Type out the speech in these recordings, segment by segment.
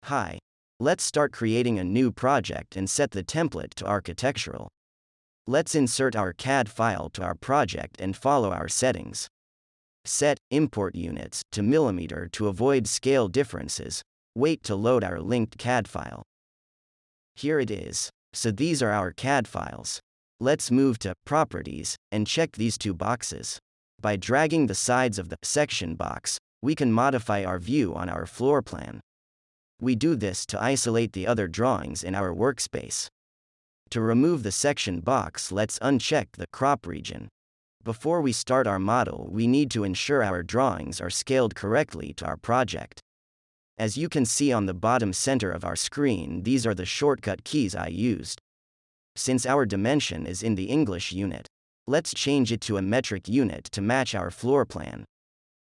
Hi. Let's start creating a new project and set the template to architectural. Let's insert our CAD file to our project and follow our settings. Set import units to millimeter to avoid scale differences. Wait to load our linked CAD file. Here it is. So these are our CAD files. Let's move to Properties and check these two boxes. By dragging the sides of the section box, we can modify our view on our floor plan. We do this to isolate the other drawings in our workspace. To remove the section box, let's uncheck the crop region. Before we start our model, we need to ensure our drawings are scaled correctly to our project. As you can see on the bottom center of our screen, these are the shortcut keys I used. Since our dimension is in the English unit, let's change it to a metric unit to match our floor plan.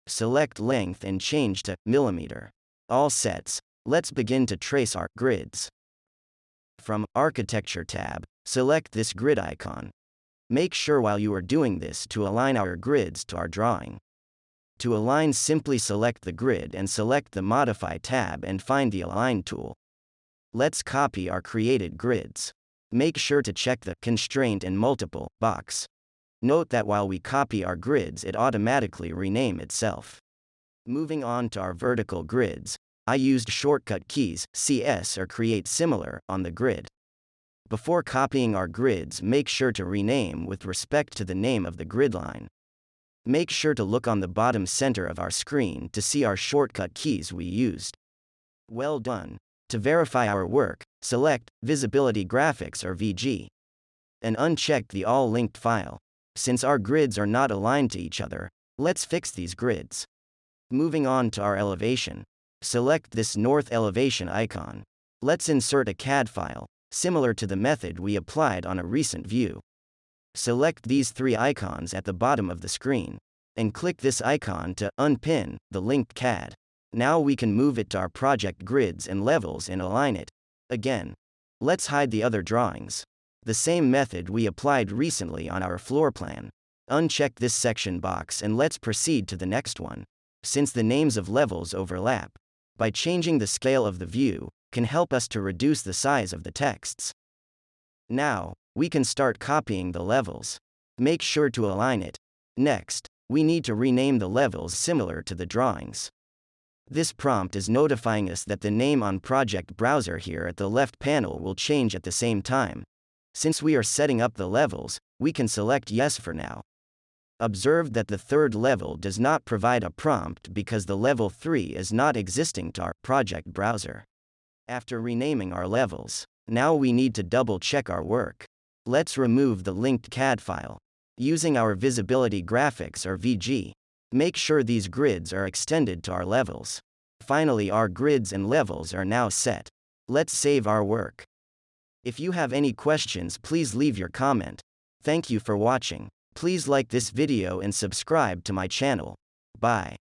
Select length and change to millimeter. All sets. Let's begin to trace our grids. From Architecture tab, select this grid icon. Make sure while you are doing this to align our grids to our drawing. To align, simply select the grid and select the Modify tab and find the Align tool. Let's copy our created grids. Make sure to check the Constraint and Multiple box. Note that while we copy our grids, it automatically rename itself. Moving on to our vertical grids, I used shortcut keys CS or Create Similar on the grid. Before copying our grids, make sure to rename with respect to the name of the grid line. Make sure to look on the bottom center of our screen to see our shortcut keys we used. Well done. To verify our work, select Visibility Graphics or VG. And uncheck the All Linked file. Since our grids are not aligned to each other, let's fix these grids. Moving on to our elevation. Select this north elevation icon. Let's insert a CAD file, similar to the method we applied on a recent view. Select these three icons at the bottom of the screen, and click this icon to unpin the linked CAD. Now we can move it to our project grids and levels and align it. Again, let's hide the other drawings. The same method we applied recently on our floor plan. Uncheck this section box and let's proceed to the next one. Since the names of levels overlap, by changing the scale of the view, can help us to reduce the size of the texts. Now, we can start copying the levels. Make sure to align it. Next, we need to rename the levels similar to the drawings. This prompt is notifying us that the name on Project Browser here at the left panel will change at the same time. Since we are setting up the levels, we can select Yes for now. Observe that the third level does not provide a prompt because the level 3 is not existing to our project browser. After renaming our levels, now we need to double-check our work. Let's remove the linked CAD file. Using our Visibility Graphics or VG, make sure these grids are extended to our levels. Finally, our grids and levels are now set. Let's save our work. If you have any questions, please leave your comment. Thank you for watching. Please like this video and subscribe to my channel. Bye.